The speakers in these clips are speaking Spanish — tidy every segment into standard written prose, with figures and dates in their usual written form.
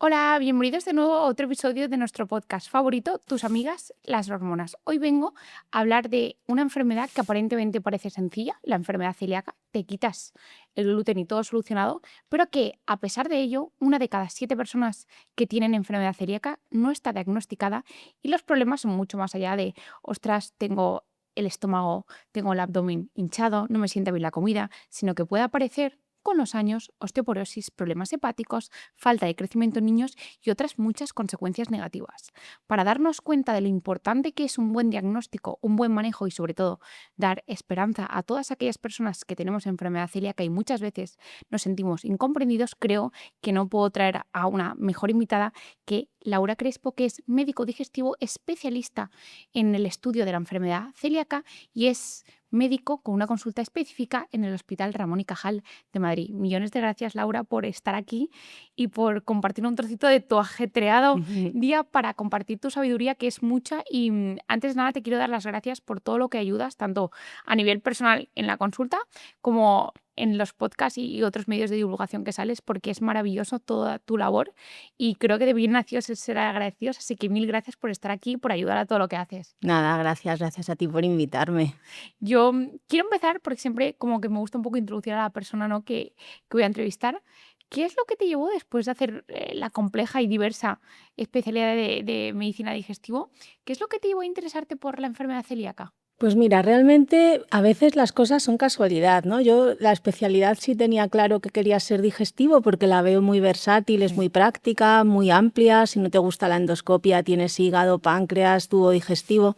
Hola, bienvenidos de nuevo a otro episodio de nuestro podcast favorito, Tus amigas, las hormonas. Hoy vengo a hablar de una enfermedad que aparentemente parece sencilla, la enfermedad celíaca. Te quitas el gluten y todo solucionado, pero que a pesar de ello, una de cada 7 personas que tienen enfermedad celíaca no está diagnosticada y los problemas son mucho más allá de, ostras, tengo el estómago, tengo el abdomen hinchado, no me sienta bien la comida, sino que puede aparecer con los años osteoporosis, problemas hepáticos, falta de crecimiento en niños y otras muchas consecuencias negativas. Para darnos cuenta de lo importante que es un buen diagnóstico, un buen manejo y sobre todo dar esperanza a todas aquellas personas que tenemos enfermedad celíaca y muchas veces nos sentimos incomprendidos, creo que no puedo traer a una mejor invitada que Laura Crespo, que es médico digestivo especialista en el estudio de la enfermedad celíaca y es médico con una consulta específica en el Hospital Ramón y Cajal de Madrid. Millones de gracias, Laura, por estar aquí y por compartir un trocito de tu ajetreado Ujú. día para compartir tu sabiduría, que es mucha. Y antes de nada, te quiero dar las gracias por todo lo que ayudas, tanto a nivel personal en la consulta como en los podcasts y otros medios de divulgación que sales, porque es maravilloso toda tu labor y creo que de bien nacidos es ser agradecidos. Así que mil gracias por estar aquí y por ayudar a todo lo que haces. Nada, gracias a ti por invitarme. Yo quiero empezar porque siempre como que me gusta un poco introducir a la persona, ¿no?, que voy a entrevistar. ¿Qué es lo que te llevó después de hacer la compleja y diversa especialidad de medicina digestivo? ¿Qué es lo que te llevó a interesarte por la enfermedad celíaca? Pues mira, realmente a veces las cosas son casualidad, ¿no? Yo la especialidad sí tenía claro que quería ser digestivo porque la veo muy versátil, es Sí. muy práctica, muy amplia. Si no te gusta la endoscopia, tienes hígado, páncreas, tubo digestivo.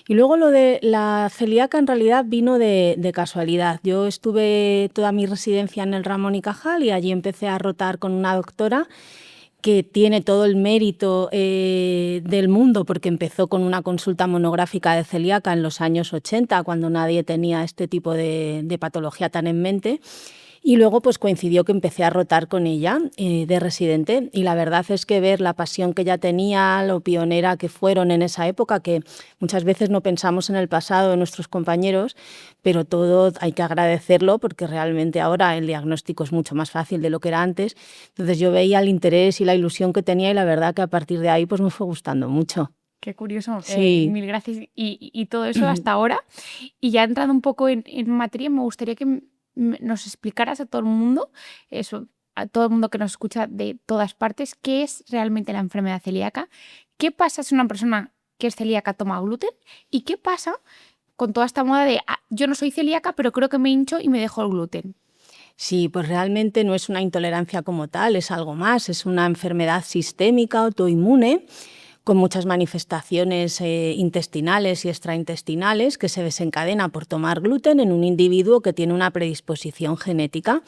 Y luego lo de la celíaca en realidad vino de casualidad. Yo estuve toda mi residencia en el Ramón y Cajal y allí empecé a rotar con una doctora que tiene todo el mérito del mundo porque empezó con una consulta monográfica de celíaca en los años 80, cuando nadie tenía este tipo de patología tan en mente. Y luego pues coincidió que empecé a rotar con ella de residente y la verdad es que ver la pasión que ella tenía, lo pionera que fueron en esa época, que muchas veces no pensamos en el pasado de nuestros compañeros, pero todo hay que agradecerlo porque realmente ahora el diagnóstico es mucho más fácil de lo que era antes. Entonces yo veía el interés y la ilusión que tenía y la verdad que a partir de ahí pues me fue gustando mucho. Qué curioso. Sí. Mil gracias. Y todo eso hasta ahora. Y ya entrando un poco en materia, me gustaría que nos explicaras a todo el mundo, eso, a todo el mundo que nos escucha de todas partes, qué es realmente la enfermedad celíaca, qué pasa si una persona que es celíaca toma gluten y qué pasa con toda esta moda de yo no soy celíaca, pero creo que me hincho y me dejo el gluten. Sí, pues realmente no es una intolerancia como tal, es algo más, es una enfermedad sistémica autoinmune con muchas manifestaciones intestinales y extraintestinales que se desencadena por tomar gluten en un individuo que tiene una predisposición genética.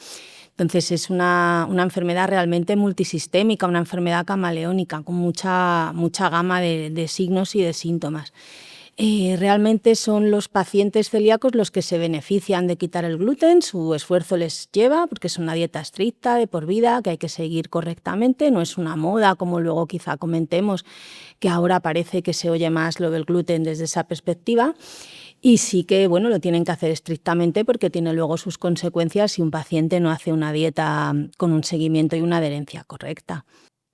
Entonces es una enfermedad realmente multisistémica, una enfermedad camaleónica con mucha gama de signos y de síntomas. Realmente son los pacientes celíacos los que se benefician de quitar el gluten, su esfuerzo les lleva, porque es una dieta estricta de por vida que hay que seguir correctamente, no es una moda como luego quizá comentemos, que ahora parece que se oye más lo del gluten desde esa perspectiva. Y sí que, bueno, lo tienen que hacer estrictamente porque tiene luego sus consecuencias si un paciente no hace una dieta con un seguimiento y una adherencia correcta.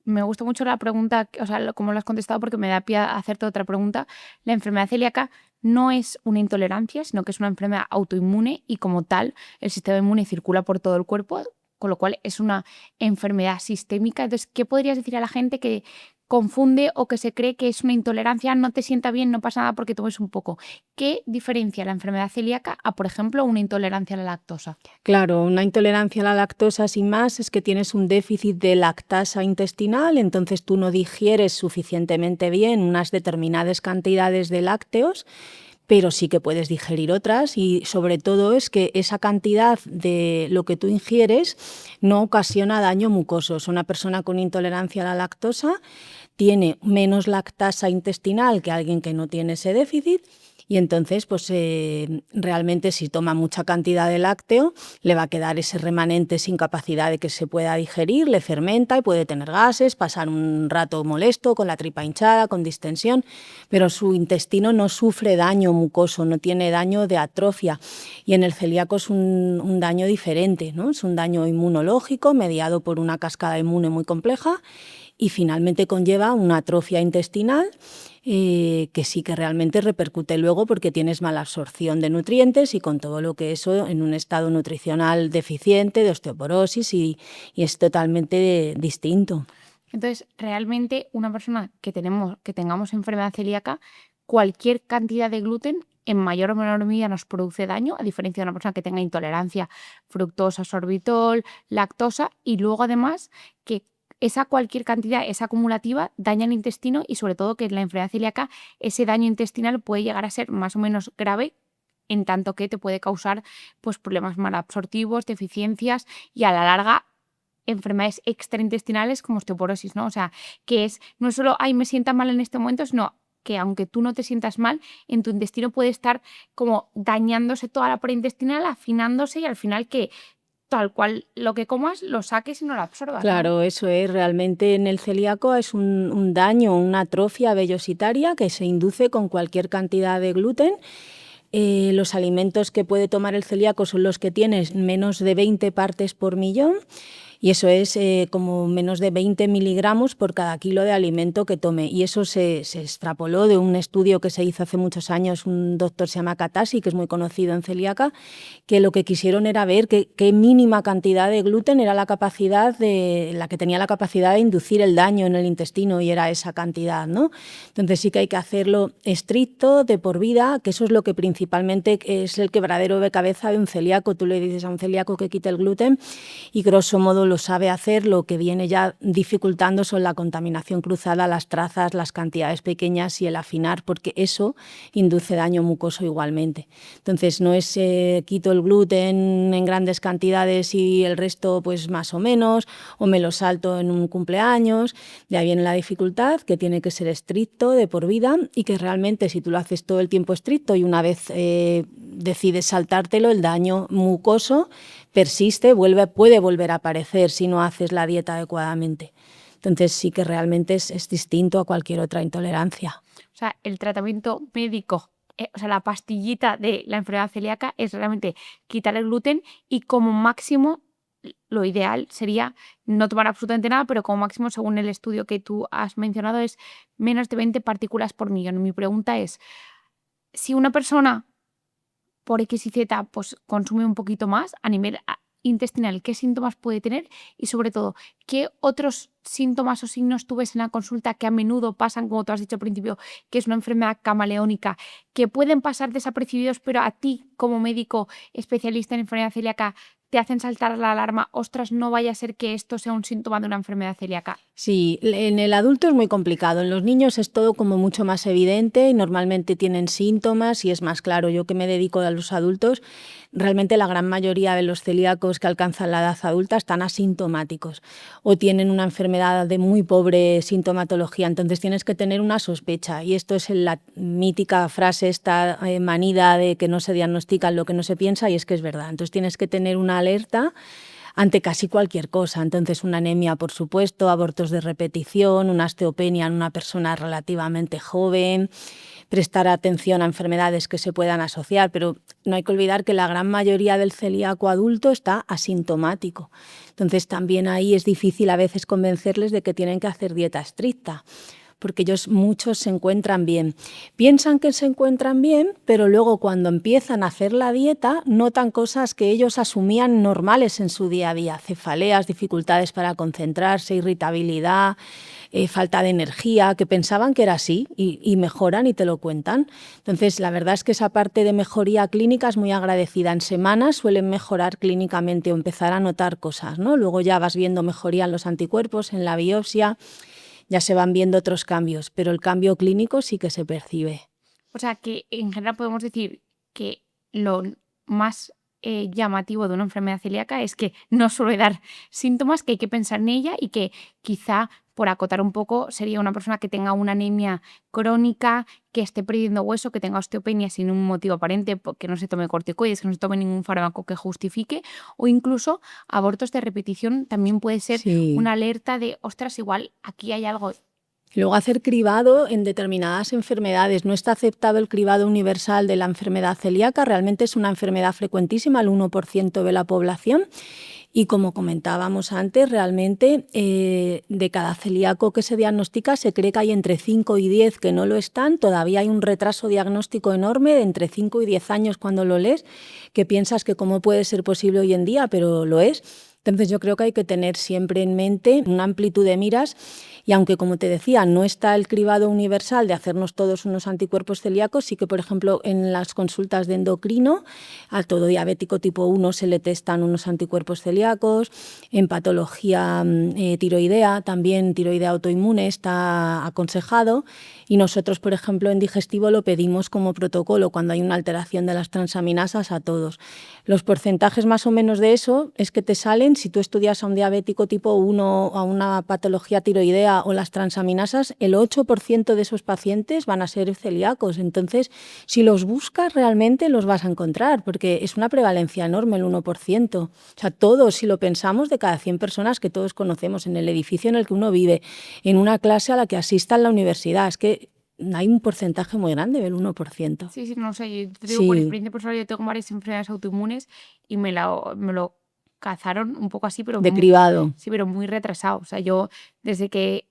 Me gusta mucho la pregunta, o sea, cómo lo has contestado, porque me da pie a hacerte otra pregunta. La enfermedad celíaca no es una intolerancia, sino que es una enfermedad autoinmune y como tal el sistema inmune circula por todo el cuerpo, con lo cual es una enfermedad sistémica. Entonces, ¿qué podrías decir a la gente que confunde o que se cree que es una intolerancia? No te sienta bien, no pasa nada porque tomes un poco. ¿Qué diferencia la enfermedad celíaca a, por ejemplo, una intolerancia a la lactosa? Claro, una intolerancia a la lactosa sin más es que tienes un déficit de lactasa intestinal, entonces tú no digieres suficientemente bien unas determinadas cantidades de lácteos, pero sí que puedes digerir otras y sobre todo es que esa cantidad de lo que tú ingieres no ocasiona daño mucoso. Una persona con intolerancia a la lactosa tiene menos lactasa intestinal que alguien que no tiene ese déficit y entonces pues realmente si toma mucha cantidad de lácteo le va a quedar ese remanente sin capacidad de que se pueda digerir, le fermenta y puede tener gases, pasar un rato molesto con la tripa hinchada, con distensión, pero su intestino no sufre daño mucoso, no tiene daño de atrofia y en el celíaco es un daño diferente, ¿no? Es un daño inmunológico mediado por una cascada inmune muy compleja y finalmente conlleva una atrofia intestinal que sí que realmente repercute luego porque tienes mala absorción de nutrientes y con todo lo que eso en un estado nutricional deficiente, de osteoporosis y es totalmente distinto. Entonces, realmente una persona que tengamos enfermedad celíaca, cualquier cantidad de gluten en mayor o menor medida nos produce daño, a diferencia de una persona que tenga intolerancia fructosa, sorbitol, lactosa, y luego además que esa cualquier cantidad, esa acumulativa, daña el intestino y sobre todo que en la enfermedad celíaca ese daño intestinal puede llegar a ser más o menos grave, en tanto que te puede causar pues, problemas malabsortivos, deficiencias y a la larga enfermedades extraintestinales como osteoporosis, ¿no? O sea, no es solo, ay, me sienta mal en este momento, sino que aunque tú no te sientas mal, en tu intestino puede estar como dañándose toda la pared intestinal, afinándose y al final que tal cual lo que comas lo saques y no lo absorbas, ¿no? Claro, eso es. Realmente en el celíaco es un daño, una atrofia vellositaria que se induce con cualquier cantidad de gluten. Los alimentos que puede tomar el celíaco son los que tienen menos de 20 partes por millón y eso es como menos de 20 miligramos por cada kilo de alimento que tome. Y eso se extrapoló de un estudio que se hizo hace muchos años, un doctor se llama Katasi, que es muy conocido en celíaca, que lo que quisieron era ver qué mínima cantidad de gluten era la que tenía la capacidad de inducir el daño en el intestino y era esa cantidad, ¿no? Entonces sí que hay que hacerlo estricto, de por vida, que eso es lo que principalmente es el quebradero de cabeza de un celíaco. Tú le dices a un celíaco que quite el gluten y grosso modo lo sabe hacer. Lo que viene ya dificultando son la contaminación cruzada, las trazas, las cantidades pequeñas y el afinar, porque eso induce daño mucoso igualmente. Entonces no es quito el gluten en grandes cantidades y el resto pues más o menos, o me lo salto en un cumpleaños. De ahí viene la dificultad, que tiene que ser estricto de por vida y que realmente si tú lo haces todo el tiempo estricto y una vez decides saltártelo, el daño mucoso persiste, puede volver a aparecer si no haces la dieta adecuadamente. Entonces sí que realmente es distinto a cualquier otra intolerancia. O sea, el tratamiento médico, o sea, la pastillita de la enfermedad celíaca es realmente quitar el gluten y como máximo, lo ideal sería no tomar absolutamente nada, pero como máximo, según el estudio que tú has mencionado, es menos de 20 partículas por millón. Mi pregunta es, si una persona por X y Z pues consume un poquito más a nivel intestinal, ¿qué síntomas puede tener? Y sobre todo, ¿qué otros síntomas o signos tú ves en la consulta que a menudo pasan, como tú has dicho al principio, que es una enfermedad camaleónica, que pueden pasar desapercibidos, pero a ti como médico especialista en enfermedad celíaca te hacen saltar la alarma? Ostras, no vaya a ser que esto sea un síntoma de una enfermedad celíaca. Sí, en el adulto es muy complicado. En los niños es todo como mucho más evidente y normalmente tienen síntomas y es más claro. Yo que me dedico a los adultos, realmente la gran mayoría de los celíacos que alcanzan la edad adulta están asintomáticos o tienen una enfermedad de muy pobre sintomatología. Entonces tienes que tener una sospecha y esto es la mítica frase esta manida de que no se diagnostica lo que no se piensa y es que es verdad. Entonces tienes que tener una alerta ante casi cualquier cosa. Entonces una anemia, por supuesto, abortos de repetición, una osteopenia en una persona relativamente joven, prestar atención a enfermedades que se puedan asociar, pero no hay que olvidar que la gran mayoría del celíaco adulto está asintomático. Entonces también ahí es difícil a veces convencerles de que tienen que hacer dieta estricta, porque muchos se encuentran bien. Piensan que se encuentran bien, pero luego cuando empiezan a hacer la dieta notan cosas que ellos asumían normales en su día a día, cefaleas, dificultades para concentrarse, irritabilidad, falta de energía, que pensaban que era así y mejoran y te lo cuentan. Entonces, la verdad es que esa parte de mejoría clínica es muy agradecida. En semanas suelen mejorar clínicamente o empezar a notar cosas, ¿no? Luego ya vas viendo mejoría en los anticuerpos, en la biopsia, ya se van viendo otros cambios, pero el cambio clínico sí que se percibe. O sea, que en general podemos decir que lo más llamativo de una enfermedad celíaca es que no suele dar síntomas, que hay que pensar en ella y que quizá, por acotar un poco, sería una persona que tenga una anemia crónica, que esté perdiendo hueso, que tenga osteopenia sin un motivo aparente, que no se tome corticoides, que no se tome ningún fármaco que justifique, o incluso abortos de repetición también puede ser una alerta de, ostras, igual aquí hay algo. Luego hacer cribado en determinadas enfermedades. No está aceptado el cribado universal de la enfermedad celíaca, realmente es una enfermedad frecuentísima, el 1% de la población, Y como comentábamos antes, realmente de cada celíaco que se diagnostica se cree que hay entre 5 y 10 que no lo están. Todavía hay un retraso diagnóstico enorme de entre 5 y 10 años cuando lo lees, que piensas que cómo puede ser posible hoy en día, pero lo es. Entonces yo creo que hay que tener siempre en mente una amplitud de miras y aunque, como te decía, no está el cribado universal de hacernos todos unos anticuerpos celíacos, sí que, por ejemplo, en las consultas de endocrino, a todo diabético tipo 1 se le testan unos anticuerpos celíacos, en patología tiroidea, también tiroidea autoinmune está aconsejado y nosotros, por ejemplo, en digestivo lo pedimos como protocolo cuando hay una alteración de las transaminasas a todos. Los porcentajes más o menos de eso es que te salen si tú estudias a un diabético tipo 1 o a una patología tiroidea o las transaminasas, el 8% de esos pacientes van a ser celíacos. Entonces, si los buscas realmente los vas a encontrar porque es una prevalencia enorme el 1%. O sea, todos, si lo pensamos, de cada 100 personas que todos conocemos en el edificio en el que uno vive, en una clase a la que asista en la universidad, es que hay un porcentaje muy grande del 1%. Sí, no sé, yo te digo por Sí, experiencia personal, yo tengo varias enfermedades autoinmunes y me lo cazaron un poco así, pero de cribado. sí, pero muy retrasado. O sea, yo desde que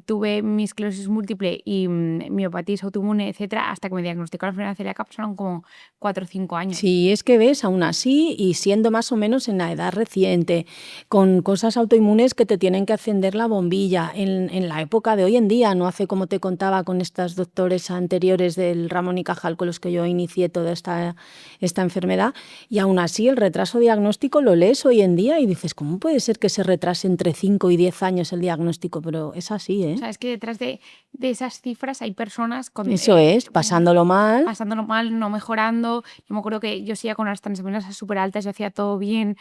tuve mi esclerosis múltiple y miopatía autoinmune, etcétera, hasta que me diagnosticaron la enfermedad celíaca, pasaron como 4 o 5 años. Sí, es que ves, aún así, y siendo más o menos en la edad reciente, con cosas autoinmunes que te tienen que encender la bombilla, en la época de hoy en día, no hace como te contaba con estos doctores anteriores del Ramón y Cajal con los que yo inicié toda esta enfermedad, y aún así el retraso diagnóstico lo lees hoy en día y dices, ¿cómo puede ser que se retrase entre 5 y 10 años el diagnóstico? Pero es así, ¿eh? O sea, es que detrás de esas cifras hay personas con, Eso es, pasándolo mal. pasándolo mal, no mejorando. Yo me acuerdo que yo seguía con las transaminasas súper altas, yo hacía todo bien,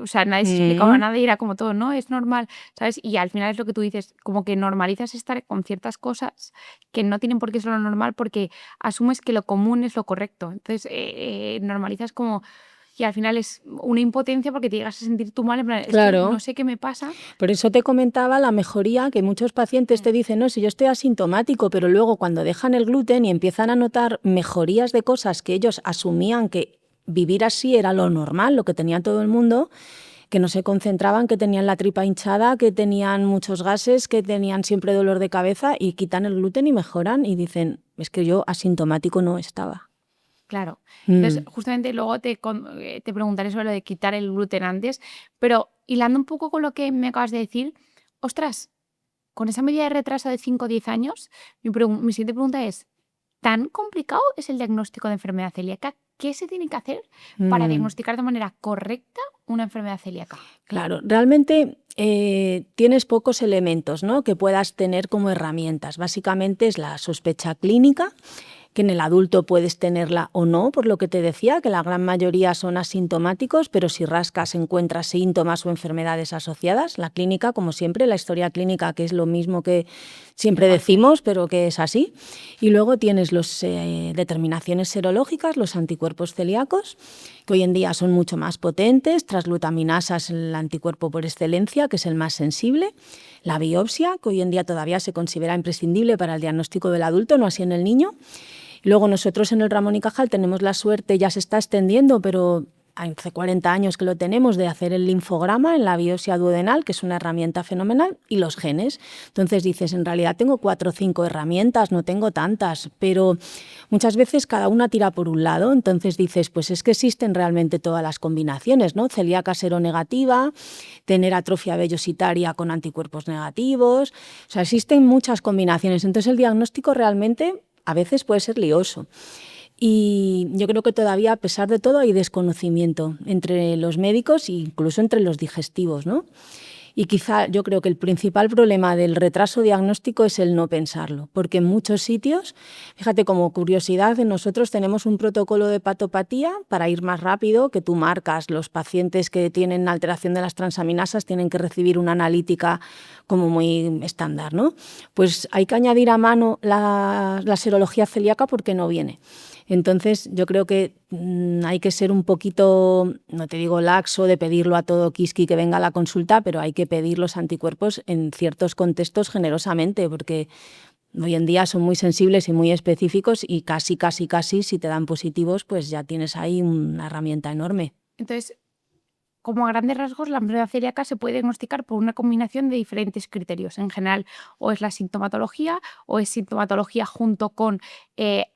o sea, nadie se explicaba nada y era como todo, no, es normal, ¿sabes? Y al final es lo que tú dices, como que normalizas estar con ciertas cosas que no tienen por qué ser lo normal porque asumes que lo común es lo correcto. Entonces, normalizas como... Y al final es una impotencia porque te llegas a sentir tú mal, en plan, es que Claro. no sé qué me pasa. Por eso te comentaba la mejoría, que muchos pacientes te dicen, no, si yo estoy asintomático, pero luego cuando dejan el gluten y empiezan a notar mejorías de cosas que ellos asumían que vivir así era lo normal, lo que tenía todo el mundo, que no se concentraban, que tenían la tripa hinchada, que tenían muchos gases, que tenían siempre dolor de cabeza y quitan el gluten y mejoran y dicen, es que yo asintomático no estaba. Claro. Entonces, justamente luego te preguntaré sobre lo de quitar el gluten antes, pero hilando un poco con lo que me acabas de decir, ostras, con esa medida de retraso de 5 o 10 años, mi siguiente pregunta es, ¿tan complicado es el diagnóstico de enfermedad celíaca? ¿Qué se tiene que hacer para diagnosticar de manera correcta una enfermedad celíaca? Claro, realmente tienes pocos elementos, ¿no?, que puedas tener como herramientas. Básicamente es la sospecha clínica, que en el adulto puedes tenerla o no, por lo que te decía, que la gran mayoría son asintomáticos, pero si rascas encuentras síntomas o enfermedades asociadas. La clínica, como siempre, la historia clínica, que es lo mismo que siempre decimos, pero que es así. Y luego tienes las determinaciones serológicas, los anticuerpos celíacos, que hoy en día son mucho más potentes, transglutaminasas, el anticuerpo por excelencia, que es el más sensible, la biopsia, que hoy en día todavía se considera imprescindible para el diagnóstico del adulto, no así en el niño. Y luego nosotros en el Ramón y Cajal tenemos la suerte, ya se está extendiendo, pero hace 40 años que lo tenemos, de hacer el linfograma en la biopsia duodenal, que es una herramienta fenomenal, y los genes. Entonces dices, en realidad tengo 4 o 5 herramientas, no tengo tantas, pero muchas veces cada una tira por un lado. Entonces dices, pues es que existen realmente todas las combinaciones, ¿no? Celíaca seronegativa, tener atrofia vellositaria con anticuerpos negativos, o sea, existen muchas combinaciones. Entonces el diagnóstico realmente a veces puede ser lioso. Y yo creo que todavía, a pesar de todo, hay desconocimiento entre los médicos e incluso entre los digestivos, ¿no? Y quizá yo creo que el principal problema del retraso diagnóstico es el no pensarlo, porque en muchos sitios, fíjate, como curiosidad, nosotros tenemos un protocolo de hepatopatía para ir más rápido, que tú marcas, los pacientes que tienen alteración de las transaminasas tienen que recibir una analítica como muy estándar, ¿no? Pues hay que añadir a mano la serología celíaca porque no viene. Entonces, yo creo que hay que ser un poquito, no te digo laxo, de pedirlo a todo quisqui que venga a la consulta, pero hay que pedir los anticuerpos en ciertos contextos generosamente, porque hoy en día son muy sensibles y muy específicos y casi, si te dan positivos, pues ya tienes ahí una herramienta enorme. Entonces, como a grandes rasgos, la enfermedad celíaca se puede diagnosticar por una combinación de diferentes criterios. En general, o es la sintomatología, o es sintomatología junto con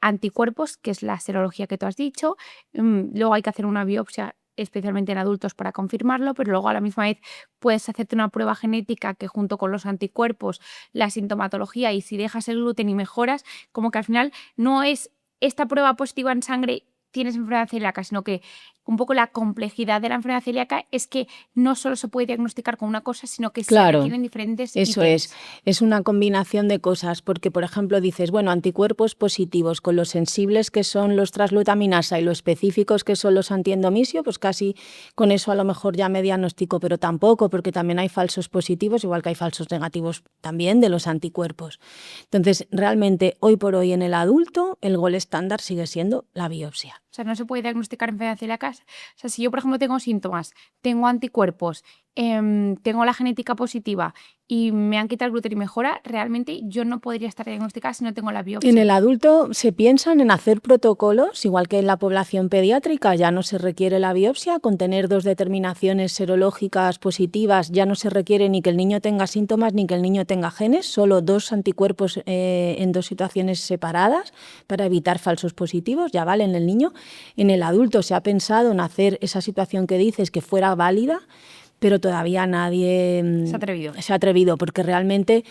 anticuerpos, que es la serología que tú has dicho. Luego hay que hacer una biopsia, especialmente en adultos, para confirmarlo, pero luego a la misma vez puedes hacerte una prueba genética que junto con los anticuerpos, la sintomatología, y si dejas el gluten y mejoras, como que al final no es esta prueba positiva en sangre tienes enfermedad celíaca, sino que un poco la complejidad de la enfermedad celíaca es que no solo se puede diagnosticar con una cosa, sino que se Claro, requieren diferentes eso ítems. es una combinación de cosas, porque por ejemplo dices, bueno, anticuerpos positivos con los sensibles que son los transglutaminasa y los específicos que son los antiendomisio, pues casi con eso a lo mejor ya me diagnostico, pero tampoco, porque también hay falsos positivos, igual que hay falsos negativos también de los anticuerpos. Entonces, realmente hoy por hoy en el adulto el gol estándar sigue siendo la biopsia. O sea, no se puede diagnosticar enfermedad celíaca. O sea, si yo, por ejemplo, tengo síntomas, tengo anticuerpos, tengo la genética positiva y me han quitado el gluten y mejora, realmente yo no podría estar diagnosticada si no tengo la En biopsia. el adulto se piensan en hacer protocolos, igual que en la población pediátrica ya no se requiere la biopsia, con tener 2 determinaciones serológicas positivas ya no se requiere ni que el niño tenga síntomas ni que el niño tenga genes, solo 2 anticuerpos en 2 situaciones separadas para evitar falsos positivos, ya vale en el niño. En el adulto se ha pensado en hacer esa situación que dices que fuera válida, pero todavía nadie se ha atrevido porque realmente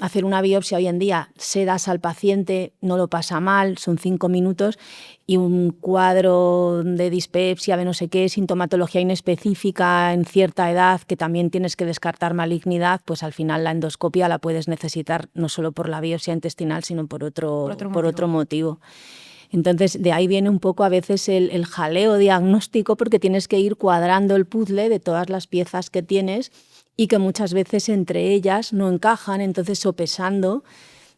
hacer una biopsia hoy en día, sedas al paciente, no lo pasa mal, son 5 minutos y un cuadro de dispepsia, de no sé qué, sintomatología inespecífica en cierta edad, que también tienes que descartar malignidad, pues al final la endoscopia la puedes necesitar no solo por la biopsia intestinal, sino por otro motivo. Entonces, de ahí viene un poco a veces el jaleo diagnóstico, porque tienes que ir cuadrando el puzzle de todas las piezas que tienes y que muchas veces entre ellas no encajan, entonces sopesando,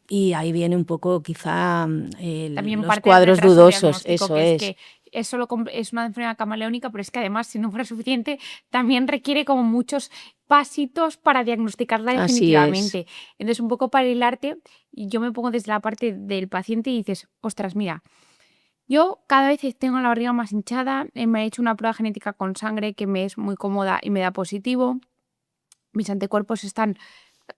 y ahí viene un poco quizá También los parte del cuadros retraso dudosos, diagnóstico, eso que es. es solo es una enfermedad camaleónica, pero es que además, si no fuera suficiente, también requiere como muchos pasitos para diagnosticarla Así es. definitivamente. Entonces, un poco para hilarte, y yo me pongo desde la parte del paciente y dices, ostras, mira, yo cada vez tengo la barriga más hinchada, me he hecho una prueba genética con sangre que me es muy cómoda y me da positivo, mis anticuerpos están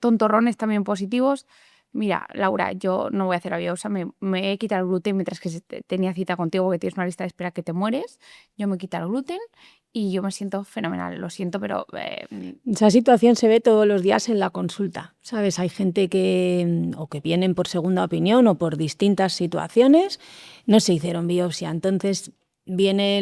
tontorrones también positivos. Mira, Laura, yo no voy a hacer la biopsia, me he quitado el gluten mientras que tenía cita contigo, que tienes una lista de espera que te mueres. Yo me quito el gluten y yo me siento fenomenal. Lo siento, pero Esa situación se ve todos los días en la consulta, ¿sabes? Hay gente que o que vienen por segunda opinión o por distintas situaciones, no se hicieron biopsia, entonces viene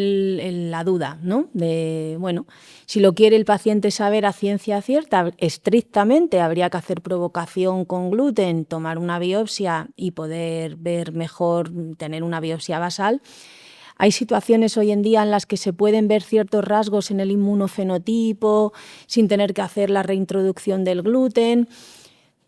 la duda, ¿no? De, bueno, si lo quiere el paciente saber a ciencia cierta, estrictamente habría que hacer provocación con gluten, tomar una biopsia y poder ver mejor, tener una biopsia basal. Hay situaciones hoy en día en las que se pueden ver ciertos rasgos en el inmunofenotipo sin tener que hacer la reintroducción del gluten,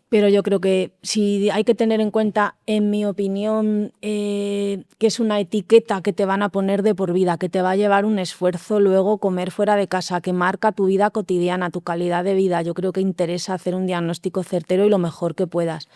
pero yo creo que sí hay que tener en cuenta, en mi opinión, que es una etiqueta que te van a poner de por vida, que te va a llevar un esfuerzo luego comer fuera de casa, que marca tu vida cotidiana, tu calidad de vida. Yo creo que interesa hacer un diagnóstico certero y lo mejor que puedas.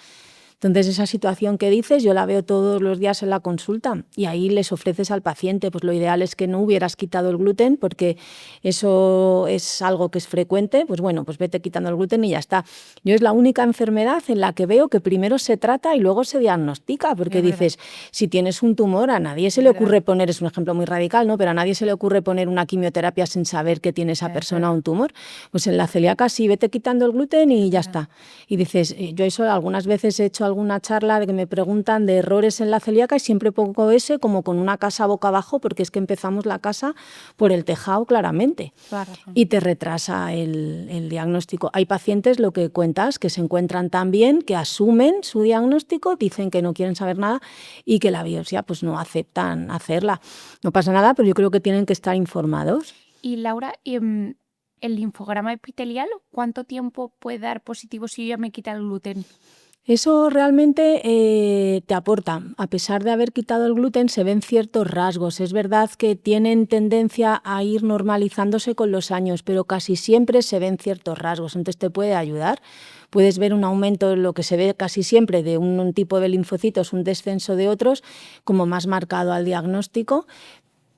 Entonces, esa situación que dices, yo la veo todos los días en la consulta y ahí les ofreces al paciente, pues lo ideal es que no hubieras quitado el gluten porque eso es algo que es frecuente, pues bueno, pues vete quitando el gluten y ya está. Yo es la única enfermedad en la que veo que primero se trata y luego se diagnostica, porque dices, si tienes un tumor, a nadie se le ocurre poner, es un ejemplo muy radical, ¿no? Pero a nadie se le ocurre poner una quimioterapia sin saber que tiene esa persona un tumor. Pues en la celíaca sí, vete quitando el gluten y ya está. Y dices, yo eso algunas veces he hecho alguna charla de que me preguntan de errores en la celíaca y siempre pongo ese como con una casa boca abajo, porque es que empezamos la casa por el tejado claramente y te retrasa el diagnóstico. Hay pacientes, lo que cuentas, que se encuentran tan bien, que asumen su diagnóstico, dicen que no quieren saber nada y que la biopsia pues no aceptan hacerla. No pasa nada, pero yo creo que tienen que estar informados. Y Laura, el linfograma epitelial, ¿cuánto tiempo puede dar positivo si yo ya me quita el gluten? Eso realmente te aporta. A pesar de haber quitado el gluten, se ven ciertos rasgos. Es verdad que tienen tendencia a ir normalizándose con los años, pero casi siempre se ven ciertos rasgos. Entonces te puede ayudar. Puedes ver un aumento, lo que se ve casi siempre, de un tipo de linfocitos, un descenso de otros, como más marcado al diagnóstico.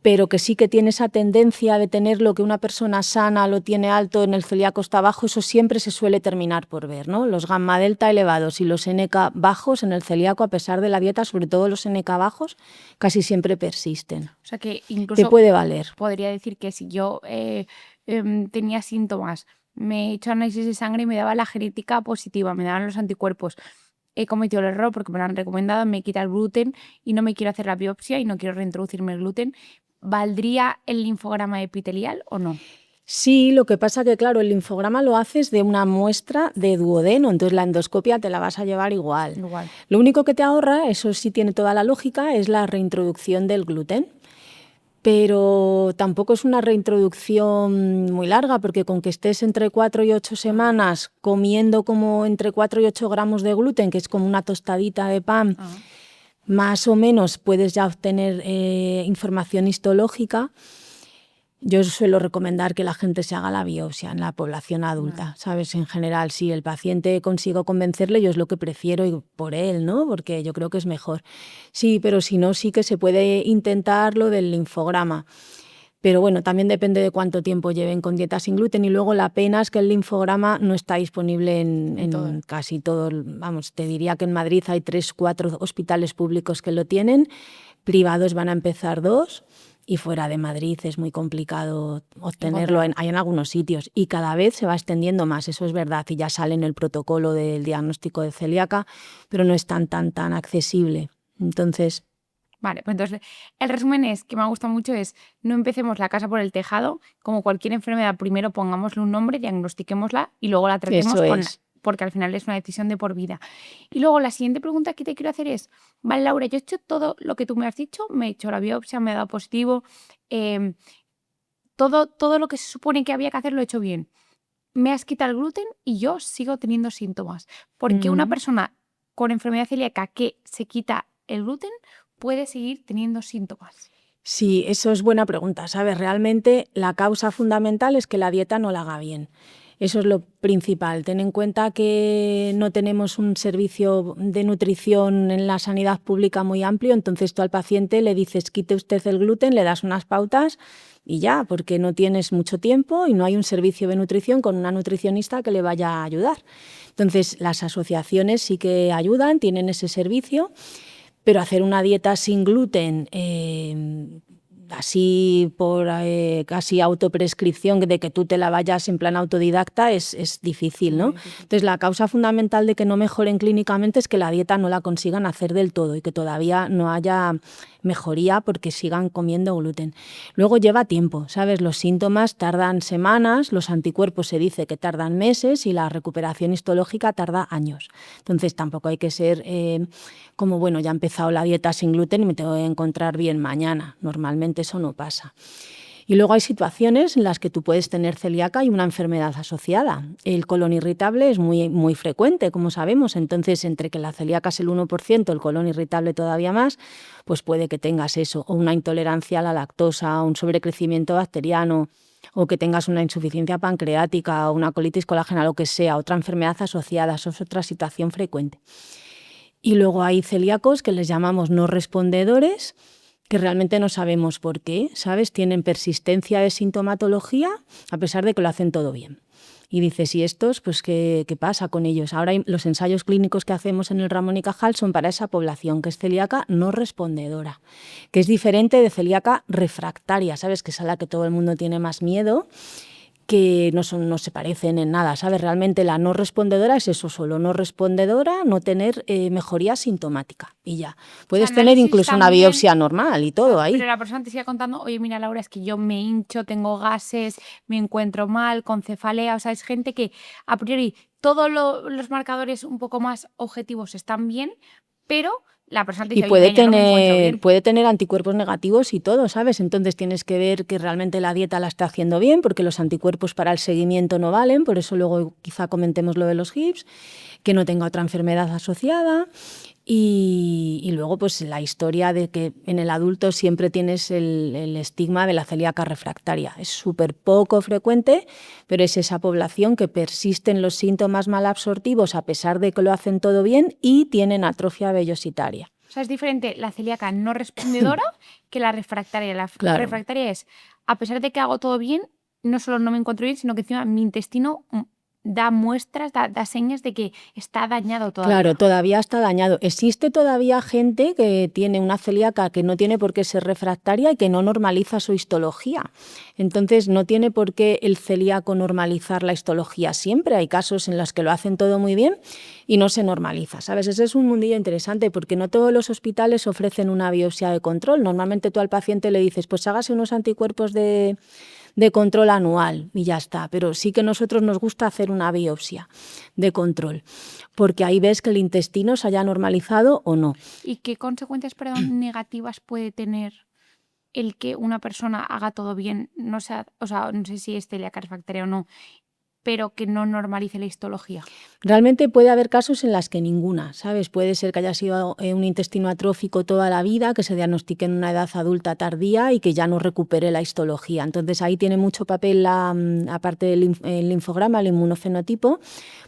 pero que sí que tiene esa tendencia de tener lo que una persona sana lo tiene alto, en el celíaco está bajo, eso siempre se suele terminar por ver, ¿no? Los gamma delta elevados y los NK bajos en el celíaco, a pesar de la dieta, sobre todo los NK bajos, casi siempre persisten. O sea que Te incluso puede valer. podría decir que si yo tenía síntomas, me he hecho análisis de sangre y me daba la genética positiva, me daban los anticuerpos, he cometido el error porque me lo han recomendado, me quita el gluten y no me quiero hacer la biopsia y no quiero reintroducirme el gluten, ¿valdría el linfograma epitelial o no? Sí, lo que pasa que, claro, el linfograma lo haces de una muestra de duodeno, entonces la endoscopia te la vas a llevar igual. Igual. Lo único que te ahorra, eso sí tiene toda la lógica, es la reintroducción del gluten. Pero tampoco es una reintroducción muy larga, porque con que estés entre 4 y 8 semanas comiendo como entre 4 y 8 gramos de gluten, que es como una tostadita de pan, más o menos puedes ya obtener información histológica. Yo suelo recomendar que la gente se haga la biopsia en la población adulta, ¿sabes? En general, si el paciente consigo convencerle, yo es lo que prefiero y por él, ¿no? Porque yo creo que es mejor. Sí, pero si no, sí que se puede intentar lo del linfograma. Pero bueno, también depende de cuánto tiempo lleven con dieta sin gluten. Y luego la pena es que el linfograma no está disponible en casi todo. Vamos, te diría que en Madrid hay 3, 4 hospitales públicos que lo tienen, privados van a empezar 2. Y fuera de Madrid es muy complicado obtenerlo, hay en algunos sitios y cada vez se va extendiendo más, eso es verdad, y ya sale en el protocolo del diagnóstico de celíaca, pero no es tan accesible. Entonces... Vale, pues entonces el resumen es, que me ha gustado mucho, es no empecemos la casa por el tejado, como cualquier enfermedad, primero pongámosle un nombre, diagnostiquémosla y luego la tratemos porque al final es una decisión de por vida. Y luego la siguiente pregunta que te quiero hacer es, vale, Laura, yo he hecho todo lo que tú me has dicho, me he hecho la biopsia, me ha dado positivo, todo lo que se supone que había que hacer lo he hecho bien. Me has quitado el gluten y yo sigo teniendo síntomas. ¿Por qué una persona con enfermedad celíaca que se quita el gluten puede seguir teniendo síntomas? Sí, eso es buena pregunta, ¿sabes? Realmente la causa fundamental es que la dieta no la haga bien. Eso es lo principal. Ten en cuenta que no tenemos un servicio de nutrición en la sanidad pública muy amplio, entonces tú al paciente le dices quite usted el gluten, le das unas pautas y ya, porque no tienes mucho tiempo y no hay un servicio de nutrición con una nutricionista que le vaya a ayudar. Entonces las asociaciones sí que ayudan, tienen ese servicio. Pero hacer una dieta sin gluten, así por casi autoprescripción, de que tú te la vayas en plan autodidacta, es difícil, ¿no? Entonces, la causa fundamental de que no mejoren clínicamente es que la dieta no la consigan hacer del todo y que todavía no haya mejoría porque sigan comiendo gluten. Luego lleva tiempo, ¿sabes? Los síntomas tardan semanas, los anticuerpos se dice que tardan meses y la recuperación histológica tarda años. Entonces, tampoco hay que ser como, bueno, ya he empezado la dieta sin gluten y me tengo que encontrar bien mañana. Normalmente eso no pasa. Y luego hay situaciones en las que tú puedes tener celíaca y una enfermedad asociada. El colon irritable es muy frecuente, como sabemos. Entonces, entre que la celíaca es el 1%, el colon irritable todavía más, pues puede que tengas eso, o una intolerancia a la lactosa, un sobrecrecimiento bacteriano, o que tengas una insuficiencia pancreática, o una colitis colágena, lo que sea, otra enfermedad asociada. Eso es otra situación frecuente. Y luego hay celíacos que les llamamos no respondedores, que realmente no sabemos por qué, ¿sabes? Tienen persistencia de sintomatología a pesar de que lo hacen todo bien. Y dices, ¿y estos? Pues ¿qué pasa con ellos? Ahora los ensayos clínicos que hacemos en el Ramón y Cajal son para esa población, que es celíaca no respondedora, que es diferente de celíaca refractaria, ¿sabes? Que es a la que todo el mundo tiene más miedo, que no se parecen en nada, ¿sabes? Realmente la no respondedora es eso solo, no respondedora, no tener mejoría sintomática y ya. Puedes tener incluso una biopsia normal y todo ahí. Pero la persona te sigue contando, oye, mira, Laura, es que yo me hincho, tengo gases, me encuentro mal, con cefalea, o sea, es gente que a priori todos los marcadores un poco más objetivos están bien, pero la persona te dice, y puede tener anticuerpos negativos y todo, ¿sabes? Entonces tienes que ver que realmente la dieta la está haciendo bien, porque los anticuerpos para el seguimiento no valen, por eso luego quizá comentemos lo de los HIPs, que no tenga otra enfermedad asociada. Y luego pues la historia de que en el adulto siempre tienes el estigma de la celíaca refractaria. Es súper poco frecuente, pero es esa población que persisten los síntomas malabsortivos a pesar de que lo hacen todo bien y tienen atrofia vellositaria. O sea, es diferente la celíaca no respondedora que la refractaria. La refractaria es, a pesar de que hago todo bien, no solo no me encuentro bien, sino que encima mi intestino da muestras, da señas de que está dañado todavía. Claro, todavía está dañado. Existe todavía gente que tiene una celíaca que no tiene por qué ser refractaria y que no normaliza su histología. Entonces, no tiene por qué el celíaco normalizar la histología siempre. Hay casos en los que lo hacen todo muy bien y no se normaliza, ¿sabes? Ese es un mundillo interesante porque no todos los hospitales ofrecen una biopsia de control. Normalmente tú al paciente le dices, pues hágase unos anticuerpos de control anual y ya está, pero sí que a nosotros nos gusta hacer una biopsia de control, porque ahí ves que el intestino se haya normalizado o no. ¿Y qué consecuencias, negativas puede tener el que una persona haga todo bien? No sé, no sé si es celíaca refractaria o no, pero que no normalice la histología. Realmente puede haber casos en las que ninguna, ¿sabes? Puede ser que haya sido un intestino atrófico toda la vida, que se diagnostique en una edad adulta tardía y que ya no recupere la histología. Entonces ahí tiene mucho papel, aparte del linfograma, el inmunofenotipo,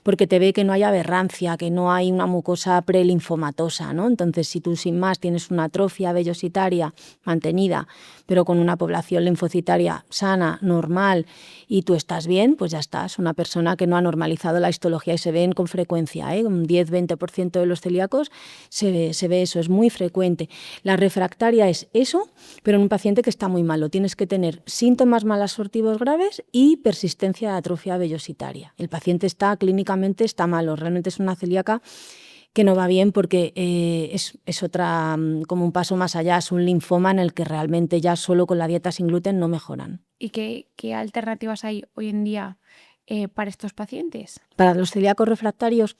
porque te ve que no hay aberrancia, que no hay una mucosa prelinfomatosa, ¿no? Entonces si tú sin más tienes una atrofia vellositaria mantenida, pero con una población linfocitaria sana, normal, y tú estás bien, pues ya estás. Una persona que no ha normalizado la histología y se ven con frecuencia, un 10-20% de los celíacos se ve eso, es muy frecuente. La refractaria es eso, pero en un paciente que está muy malo. Tienes que tener síntomas malabsortivos graves y persistencia de atrofia vellositaria. El paciente clínicamente está malo, realmente es una celíaca que no va bien porque es otra, como un paso más allá, es un linfoma en el que realmente ya solo con la dieta sin gluten no mejoran. ¿Y qué alternativas hay hoy en día para estos pacientes? Para los celíacos refractarios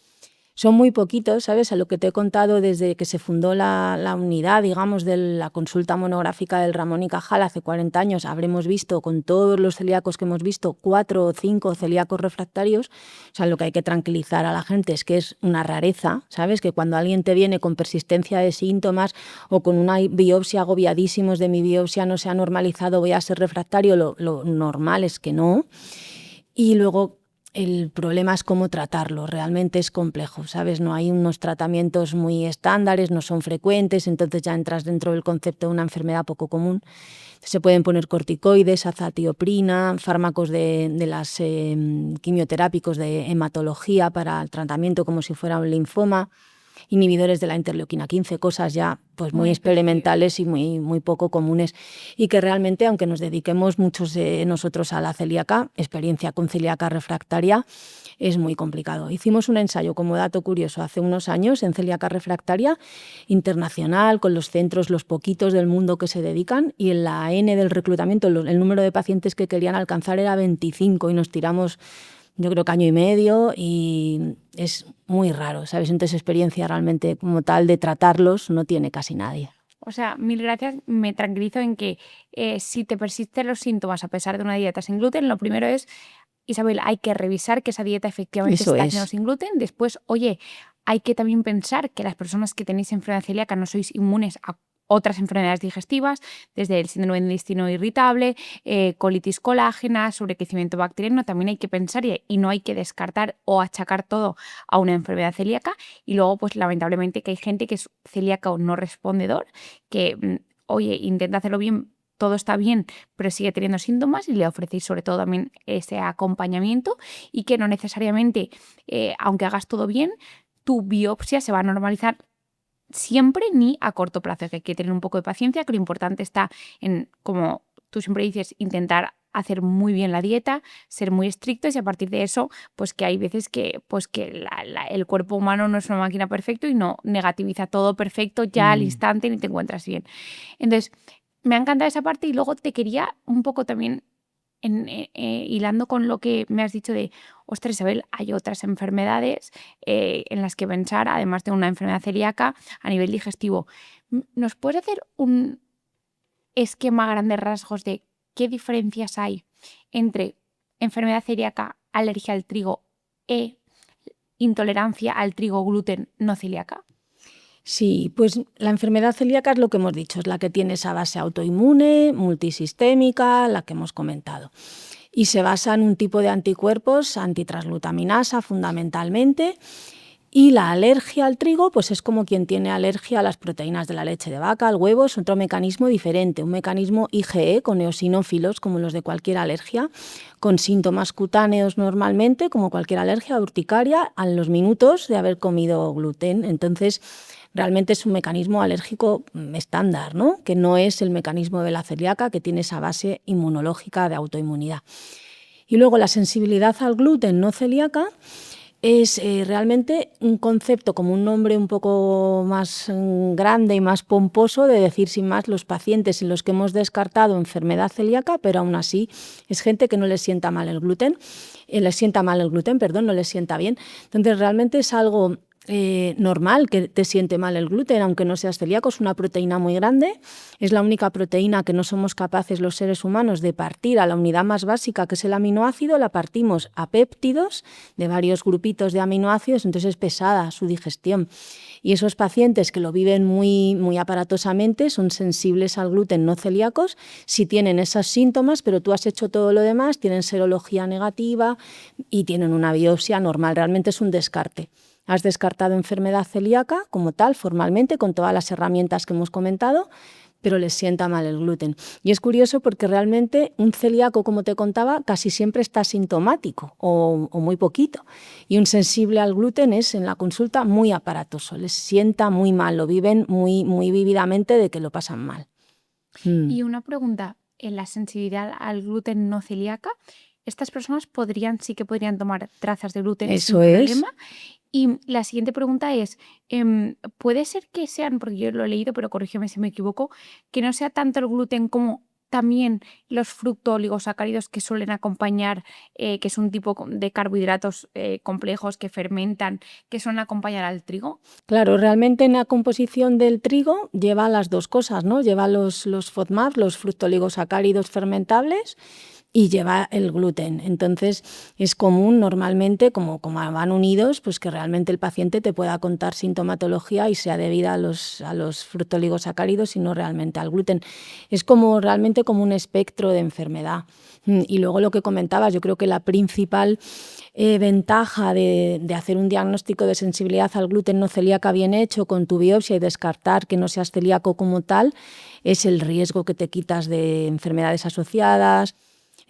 son muy poquitos, ¿sabes? A lo que te he contado desde que se fundó la unidad, digamos, de la consulta monográfica del Ramón y Cajal hace 40 años, habremos visto con todos los celíacos que hemos visto 4 o 5 celíacos refractarios. O sea, lo que hay que tranquilizar a la gente es que es una rareza, ¿sabes? Que cuando alguien te viene con persistencia de síntomas o con una biopsia agobiadísimos de mi biopsia no se ha normalizado, voy a ser refractario, lo normal es que no. Y luego el problema es cómo tratarlo, realmente es complejo, ¿sabes? No hay unos tratamientos muy estándares, no son frecuentes, entonces ya entras dentro del concepto de una enfermedad poco común. Se pueden poner corticoides, azatioprina, fármacos de las quimioterápicos de hematología para el tratamiento como si fuera un linfoma, inhibidores de la interleuquina 15, cosas ya pues muy experimentales y muy poco comunes, y que realmente, aunque nos dediquemos muchos de nosotros a la celíaca, experiencia con celíaca refractaria es muy complicado. Hicimos un ensayo, como dato curioso, hace unos años en celíaca refractaria internacional, con los centros, los poquitos del mundo que se dedican, y en la N del reclutamiento el número de pacientes que querían alcanzar era 25 y nos tiramos, yo creo que año y medio, y es muy raro, ¿sabes? Entonces experiencia realmente como tal de tratarlos no tiene casi nadie. O sea, mil gracias, me tranquilizo en que si te persisten los síntomas a pesar de una dieta sin gluten, lo primero es, Isabel, hay que revisar que esa dieta efectivamente está haciendo sin gluten. Después, oye, hay que también pensar que las personas que tenéis enfermedad celíaca no sois inmunes a otras enfermedades digestivas, desde el síndrome del intestino irritable, colitis colágena, sobrecrecimiento bacteriano. También hay que pensar y no hay que descartar o achacar todo a una enfermedad celíaca. Y luego, pues lamentablemente que hay gente que es celíaca o no respondedor, que, oye, intenta hacerlo bien, todo está bien, pero sigue teniendo síntomas, y le ofrecéis sobre todo también ese acompañamiento, y que no necesariamente, aunque hagas todo bien, tu biopsia se va a normalizar siempre ni a corto plazo, que hay que tener un poco de paciencia, que lo importante está en, como tú siempre dices, intentar hacer muy bien la dieta, ser muy estrictos, y a partir de eso, pues que hay veces que, pues que el cuerpo humano no es una máquina perfecta y no negativiza todo perfecto ya al instante ni te encuentras bien. Entonces, me ha encantado esa parte, y luego te quería un poco también, hilando con lo que me has dicho de, ostras, Isabel, hay otras enfermedades en las que pensar, además de una enfermedad celíaca a nivel digestivo. ¿Nos puedes hacer un esquema a grandes rasgos de qué diferencias hay entre enfermedad celíaca, alergia al trigo e intolerancia al trigo gluten no celíaca? Sí, pues la enfermedad celíaca es lo que hemos dicho, es la que tiene esa base autoinmune, multisistémica, la que hemos comentado. Y se basa en un tipo de anticuerpos, antitransglutaminasa fundamentalmente, Y la alergia al trigo, pues es como quien tiene alergia a las proteínas de la leche de vaca, al huevo, es otro mecanismo diferente, un mecanismo IgE con eosinófilos como los de cualquier alergia, con síntomas cutáneos normalmente, como cualquier alergia, urticaria, a los minutos de haber comido gluten. Entonces, realmente es un mecanismo alérgico estándar, ¿no? Que no es el mecanismo de la celíaca, que tiene esa base inmunológica de autoinmunidad. Y luego la sensibilidad al gluten no celíaca es realmente un concepto, como un nombre un poco más grande y más pomposo, de decir sin más los pacientes en los que hemos descartado enfermedad celíaca, pero aún así es gente que no les sienta mal el gluten, no les sienta bien. Entonces realmente es algo normal que te siente mal el gluten, aunque no seas celíaco. Es una proteína muy grande, es la única proteína que no somos capaces los seres humanos de partir a la unidad más básica, que es el aminoácido, la partimos a péptidos de varios grupitos de aminoácidos, entonces es pesada su digestión. Y esos pacientes que lo viven muy, muy aparatosamente son sensibles al gluten no celíacos, si tienen esos síntomas, pero tú has hecho todo lo demás, tienen serología negativa y tienen una biopsia normal, realmente es un descarte. Has descartado enfermedad celíaca como tal, formalmente, con todas las herramientas que hemos comentado, pero les sienta mal el gluten. Y es curioso porque realmente un celíaco, como te contaba, casi siempre está sintomático o muy poquito. Y un sensible al gluten es en la consulta muy aparatoso, les sienta muy mal, lo viven muy, muy vívidamente de que lo pasan mal. Y una pregunta, en la sensibilidad al gluten no celíaca, estas personas sí que podrían tomar trazas de gluten sin Eso es. problema. Y la siguiente pregunta es, ¿puede ser que sean, porque yo lo he leído, pero corrígeme si me equivoco, que no sea tanto el gluten como también los fructooligosacáridos que suelen acompañar, que es un tipo de carbohidratos complejos que fermentan, que suelen acompañar al trigo? Claro, realmente en la composición del trigo lleva las dos cosas, ¿no? Lleva los FODMAP, los fructooligosacáridos fermentables, y lleva el gluten. Entonces es común normalmente, como van unidos, pues que realmente el paciente te pueda contar sintomatología y sea debida a los fructooligosacáridos y no realmente al gluten. Es realmente como un espectro de enfermedad. Y luego lo que comentabas, yo creo que la principal ventaja de hacer un diagnóstico de sensibilidad al gluten no celíaca bien hecho con tu biopsia y descartar que no seas celíaco como tal, es el riesgo que te quitas de enfermedades asociadas,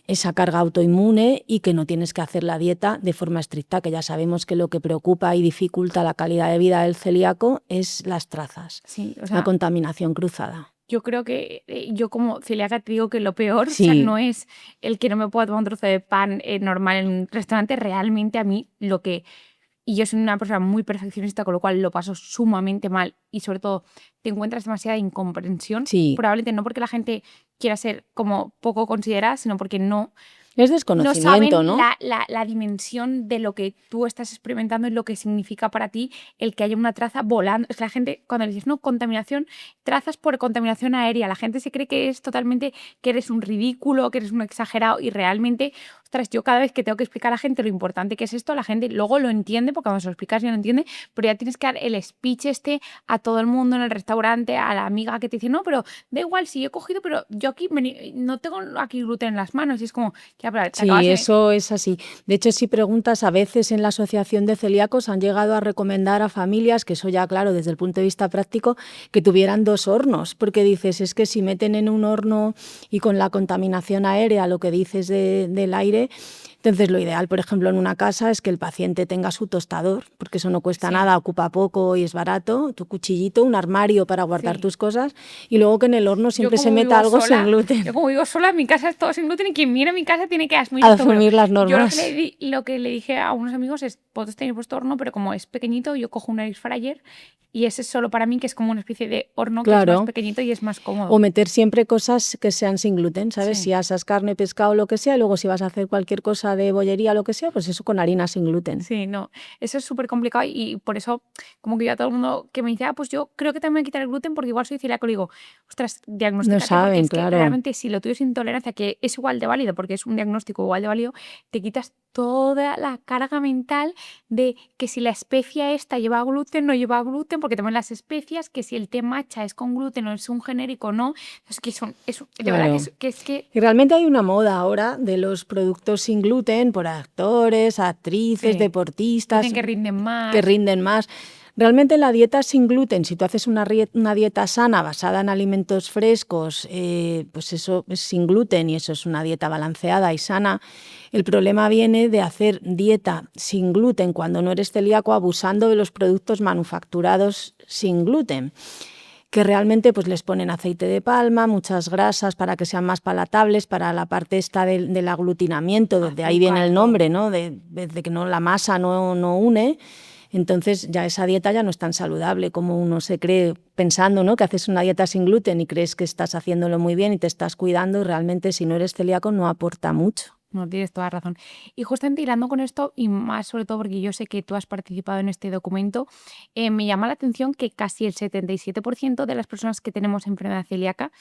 esa carga autoinmune, y que no tienes que hacer la dieta de forma estricta, que ya sabemos que lo que preocupa y dificulta la calidad de vida del celíaco es las trazas, Sí, o la sea, contaminación cruzada. yo creo que yo como celíaca te digo que lo peor, o sea, Sí, no es el que no me pueda tomar un trozo de pan normal en un restaurante, realmente a mí lo que... Y yo soy una persona muy perfeccionista, con lo cual lo paso sumamente mal y sobre todo te encuentras demasiada incomprensión, sí, probablemente no porque la gente quiera ser como poco considerada, sino porque no es no desconocimiento, saben ¿no? la dimensión de lo que tú estás experimentando y lo que significa para ti el que haya una traza volando. Es que la gente, cuando le dices, no, contaminación, trazas por contaminación aérea, la gente se cree que es totalmente, que eres un ridículo, que eres un exagerado y realmente, ostras, yo cada vez que tengo que explicar a la gente lo importante que es esto, la gente luego lo entiende, porque cuando se lo explicas ya lo entiende, pero ya tienes que dar el speech a todo el mundo en el restaurante, a la amiga que te dice, no, pero da igual si yo he cogido, pero yo aquí no tengo aquí gluten en las manos y es como... Ya, pero te acabas Sí, de... eso es así. De hecho, si preguntas, a veces en la Asociación de Celíacos han llegado a recomendar a familias, que eso ya, claro, desde el punto de vista práctico, que tuvieran 2 hornos, porque dices, es que si meten en un horno y con la contaminación aérea, lo que dices del aire, entonces lo ideal, por ejemplo, en una casa es que el paciente tenga su tostador, porque eso no cuesta Sí, nada, ocupa poco y es barato, tu cuchillito, un armario para guardar sí. tus cosas, y luego que en el horno Yo siempre se como meta vivo algo sin sola, gluten, yo como vivo sola, en mi casa es todo sin gluten y quien viene a mi casa tiene que asumir a esto. Bueno, asumir las yo normas. lo que le dije a unos amigos es, puedes tener vuestro horno, pero como es pequeñito, yo cojo un air fryer y ese es solo para mí, que es como una especie de horno que es más Claro. pequeñito y es más O cómodo. meter siempre cosas que sean sin gluten, ¿sabes? Sí. Si asas carne, pescado, lo que sea, y luego si vas a hacer cualquier cosa de bollería, lo que sea, pues eso con harina sin gluten. Sí, no, eso es súper complicado y por eso como que yo a todo el mundo que me dice, pues yo creo que también me voy a quitar el gluten porque igual soy celíaco, le digo, ostras, No diagnostícate porque saben, es que claro. realmente si lo tuyo es intolerancia, que es igual de válido porque es un diagnóstico igual de válido, te quitas toda la carga mental de que si la especia esta lleva gluten, no lleva gluten, porque también las especias, que si el té matcha es con gluten o es un genérico, no. Es que de verdad Claro. es que Y realmente hay una moda ahora de los productos sin gluten por actores, actrices, sí, deportistas dicen que rinden que más. rinden más. Realmente la dieta sin gluten, si tú haces una dieta sana basada en alimentos frescos, pues eso es sin gluten y eso es una dieta balanceada y sana. El problema viene de hacer dieta sin gluten cuando no eres celíaco abusando de los productos manufacturados sin gluten, que realmente pues les ponen aceite de palma, muchas grasas para que sean más palatables, para la parte esta del aglutinamiento, de ahí viene Azúcar, el todo. nombre, ¿no? De que no, la masa no une. Entonces ya esa dieta ya no es tan saludable como uno se cree pensando, ¿no? Que haces una dieta sin gluten y crees que estás haciéndolo muy bien y te estás cuidando, y realmente si no eres celíaco no aporta mucho. No, tienes toda razón. Y justamente hilando con esto, y más sobre todo porque yo sé que tú has participado en este documento, me llama la atención que casi el 77% de las personas que tenemos enfermedad celíaca,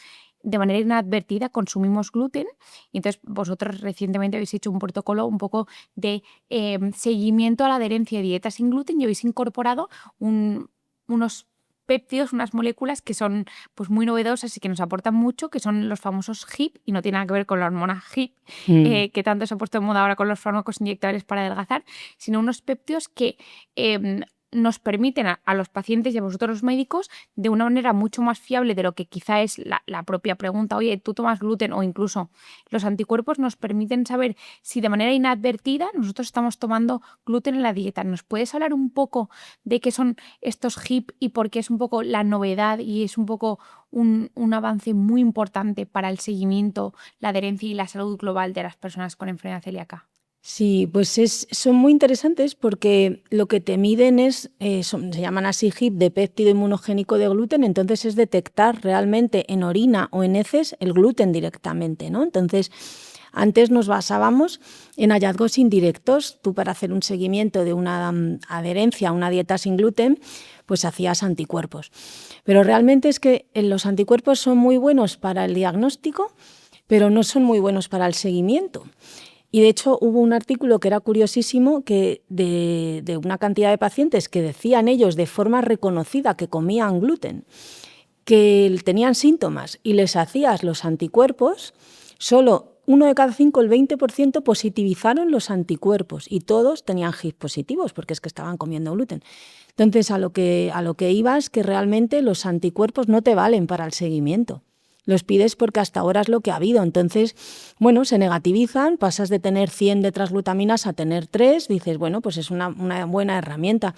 de manera inadvertida, consumimos gluten. Y entonces vosotros recientemente habéis hecho un protocolo un poco de seguimiento a la adherencia a dietas sin gluten y habéis incorporado unos péptidos, unas moléculas que son pues muy novedosas y que nos aportan mucho, que son los famosos HIP, y no tiene nada que ver con la hormona HIP, que tanto se ha puesto de moda ahora con los fármacos inyectables para adelgazar, sino unos péptidos que nos permiten a los pacientes y a vosotros los médicos, de una manera mucho más fiable de lo que quizá es la propia pregunta, oye, ¿tú tomas gluten? O incluso los anticuerpos nos permiten saber si de manera inadvertida nosotros estamos tomando gluten en la dieta. ¿Nos puedes hablar un poco de qué son estos HIP y por qué es un poco la novedad y es un poco un avance muy importante para el seguimiento, la adherencia y la salud global de las personas con enfermedad celíaca? Sí, pues son muy interesantes porque lo que te miden se llaman así HIP, de péptido inmunogénico de gluten, entonces es detectar realmente en orina o en heces el gluten directamente, ¿no? Entonces, antes nos basábamos en hallazgos indirectos. Tú, para hacer un seguimiento de una adherencia a una dieta sin gluten, pues hacías anticuerpos. Pero realmente es que los anticuerpos son muy buenos para el diagnóstico, pero no son muy buenos para el seguimiento. Y de hecho hubo un artículo que era curiosísimo, que de una cantidad de pacientes que decían ellos de forma reconocida que comían gluten, que tenían síntomas y les hacías los anticuerpos, solo 1 de cada 5, el 20%, positivizaron los anticuerpos y todos tenían HIP positivos porque es que estaban comiendo gluten. Entonces a lo que iba es que realmente los anticuerpos no te valen para el seguimiento. Los pides porque hasta ahora es lo que ha habido. Entonces, bueno, se negativizan, pasas de tener 100 de transglutaminas a tener 3, dices, bueno, pues es una buena herramienta.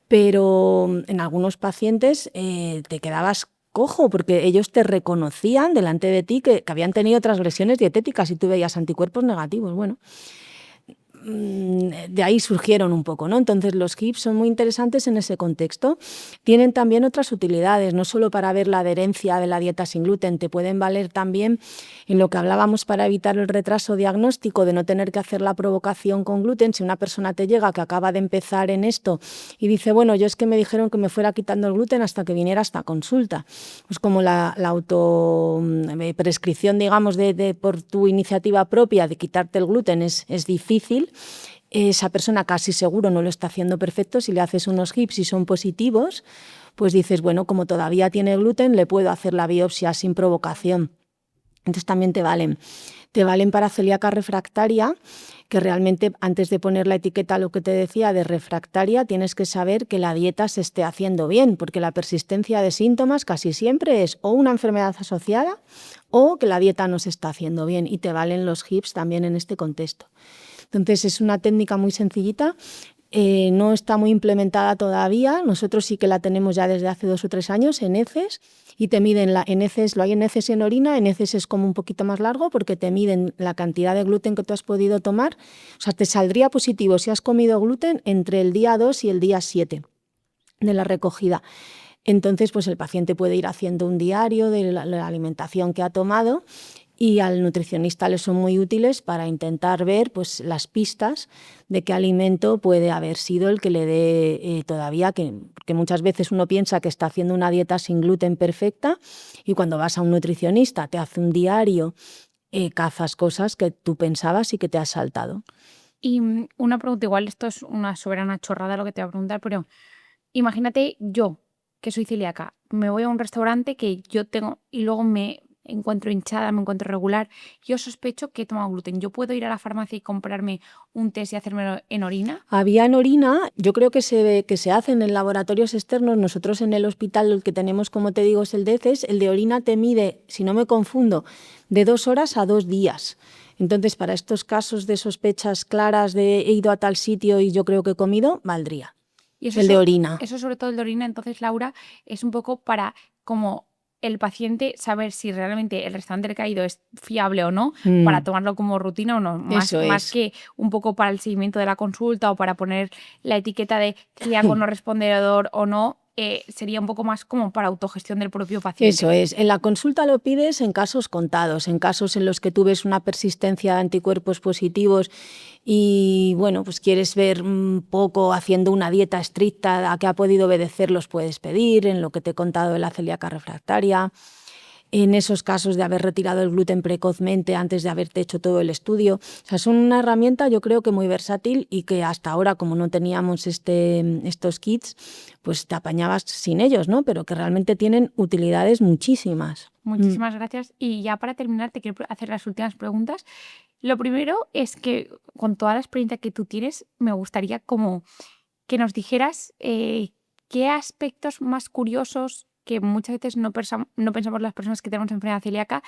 Pero en algunos pacientes te quedabas cojo porque ellos te reconocían delante de ti que habían tenido transgresiones dietéticas y tú veías anticuerpos negativos. Bueno, de ahí surgieron un poco, ¿no? Entonces los HIPs son muy interesantes en ese contexto. Tienen también otras utilidades, no solo para ver la adherencia de la dieta sin gluten, te pueden valer también en lo que hablábamos para evitar el retraso diagnóstico, de no tener que hacer la provocación con gluten. Si una persona te llega que acaba de empezar en esto y dice, bueno, yo es que me dijeron que me fuera quitando el gluten hasta que viniera esta consulta, pues como la autoprescripción, digamos, por tu iniciativa propia de quitarte el gluten es difícil, esa persona casi seguro no lo está haciendo perfecto. Si le haces unos HIPs y son positivos, pues dices, bueno, como todavía tiene gluten, le puedo hacer la biopsia sin provocación. Entonces también te valen para celíaca refractaria, que realmente antes de poner la etiqueta, lo que te decía de refractaria, tienes que saber que la dieta se esté haciendo bien, porque la persistencia de síntomas casi siempre es o una enfermedad asociada o que la dieta no se está haciendo bien, y te valen los HIPs también en este contexto. Entonces es una técnica muy sencillita, no está muy implementada todavía. Nosotros sí que la tenemos ya desde hace 2 o 3 años en heces, y te miden en heces, lo hay en heces y en orina. En heces es como un poquito más largo porque te miden la cantidad de gluten que tú has podido tomar. O sea, te saldría positivo si has comido gluten entre el día 2 y el día 7 de la recogida. Entonces, pues el paciente puede ir haciendo un diario de la alimentación que ha tomado, y al nutricionista les son muy útiles para intentar ver pues las pistas de qué alimento puede haber sido el que le dé todavía, porque muchas veces uno piensa que está haciendo una dieta sin gluten perfecta, y cuando vas a un nutricionista te hace un diario, cazas cosas que tú pensabas y que te has saltado. Y una pregunta, igual esto es una soberana chorrada lo que te voy a preguntar, pero imagínate yo, que soy celíaca, me voy a un restaurante que yo tengo y luego me encuentro hinchada, me encuentro regular, yo sospecho que he tomado gluten. ¿Yo puedo ir a la farmacia y comprarme un test y hacérmelo en orina? Había en orina, yo creo que se hacen en laboratorios externos. Nosotros en el hospital, el que tenemos, como te digo, es el DECES. El de orina te mide, si no me confundo, de 2 horas a 2 días. Entonces, para estos casos de sospechas claras de he ido a tal sitio y yo creo que he comido, valdría. Y eso, El de orina. eso sobre todo el de orina, entonces, Laura, es un poco para como el paciente saber si realmente el restaurante al que ha ido es fiable o no, para tomarlo como rutina o no, más que un poco para el seguimiento de la consulta o para poner la etiqueta de celíaco no respondedor o no. Sería un poco más como para autogestión del propio paciente. Eso es. En la consulta lo pides en casos contados, en casos en los que tú ves una persistencia de anticuerpos positivos y, bueno, pues quieres ver un poco haciendo una dieta estricta a qué ha podido obedecer, los puedes pedir, en lo que te he contado de la celíaca refractaria. En esos casos de haber retirado el gluten precozmente antes de haberte hecho todo el estudio. O sea, son una herramienta yo creo que muy versátil y que hasta ahora, como no teníamos estos kits, pues te apañabas sin ellos, ¿no? Pero que realmente tienen utilidades muchísimas. Muchísimas gracias. Y ya para terminar, te quiero hacer las últimas preguntas. Lo primero es que con toda la experiencia que tú tienes, me gustaría como que nos dijeras qué aspectos más curiosos que muchas veces no pensamos las personas que tenemos enfermedad celíaca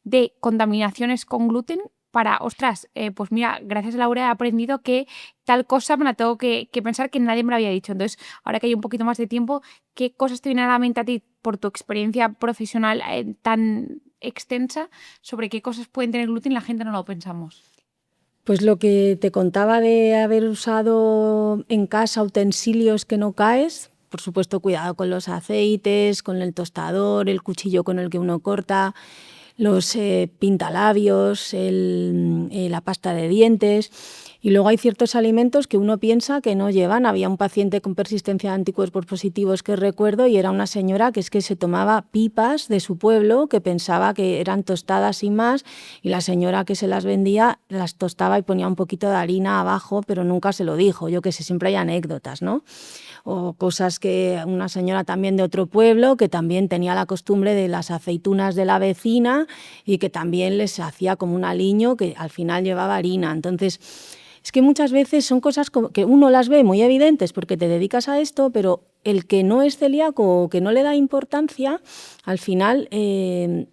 de contaminaciones con gluten para, ostras, pues mira, gracias a Laura he aprendido que tal cosa me la tengo que pensar que nadie me lo había dicho. Entonces, ahora que hay un poquito más de tiempo, ¿qué cosas te vienen a la mente a ti por tu experiencia profesional tan extensa sobre qué cosas pueden tener gluten y la gente no lo pensamos? Pues lo que te contaba de haber usado en casa utensilios que no caes, por supuesto cuidado con los aceites, con el tostador, el cuchillo con el que uno corta, los pintalabios, la pasta de dientes. Y luego hay ciertos alimentos que uno piensa que no llevan. Había un paciente con persistencia de anticuerpos positivos que recuerdo y era una señora que es que se tomaba pipas de su pueblo que pensaba que eran tostadas y más, y la señora que se las vendía las tostaba y ponía un poquito de harina abajo, pero nunca se lo dijo. Yo que sé, siempre hay anécdotas, ¿no? O cosas que una señora también de otro pueblo que también tenía la costumbre de las aceitunas de la vecina y que también les hacía como un aliño que al final llevaba harina. Entonces, es que muchas veces son cosas que uno las ve muy evidentes porque te dedicas a esto, pero el que no es celíaco o que no le da importancia, al final,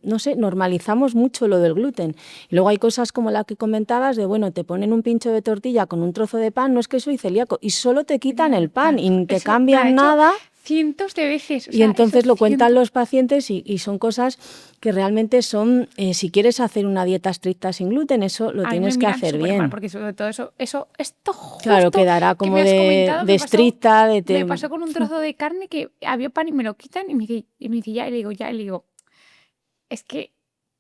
no sé, normalizamos mucho lo del gluten. Y luego hay cosas como la que comentabas de, bueno, te ponen un pincho de tortilla con un trozo de pan, no es que soy celíaco, y solo te quitan el pan y ni te cambian nada. Cientos de veces. Y entonces lo cuentan los pacientes y son cosas que realmente son, si quieres hacer una dieta estricta sin gluten, eso lo tienes que hacer bien. Mal porque sobre todo esto justo claro, quedará como de estricta. Me pasó con un trozo de carne que había pan y me lo quitan y me dice ya, y le digo, es que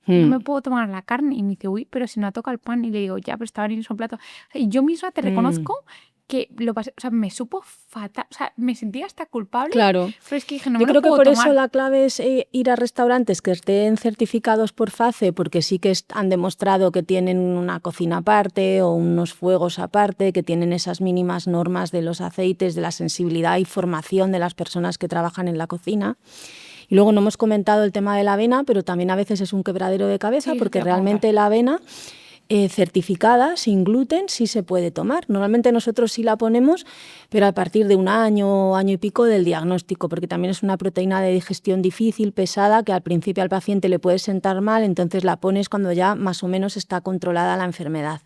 no me puedo tomar la carne. Y me dice, uy, pero si no toca el pan. Y le digo, ya, pero estaba en el mismo plato. Y yo misma te reconozco que lo pasé, o sea, me supo fatal, o sea, me sentía hasta culpable. Claro. Pero es que dije, no Yo me creo lo puedo que por tomar. eso la clave es ir a restaurantes que estén certificados por FACE, porque sí que han demostrado que tienen una cocina aparte o unos fuegos aparte, que tienen esas mínimas normas de los aceites, de la sensibilidad y formación de las personas que trabajan en la cocina. Y luego no hemos comentado el tema de la avena, pero también a veces es un quebradero de cabeza, sí, porque realmente la avena certificada, sin gluten, sí se puede tomar. Normalmente nosotros sí la ponemos, pero a partir de un año y pico del diagnóstico, porque también es una proteína de digestión difícil, pesada, que al principio al paciente le puede sentar mal, entonces la pones cuando ya más o menos está controlada la enfermedad.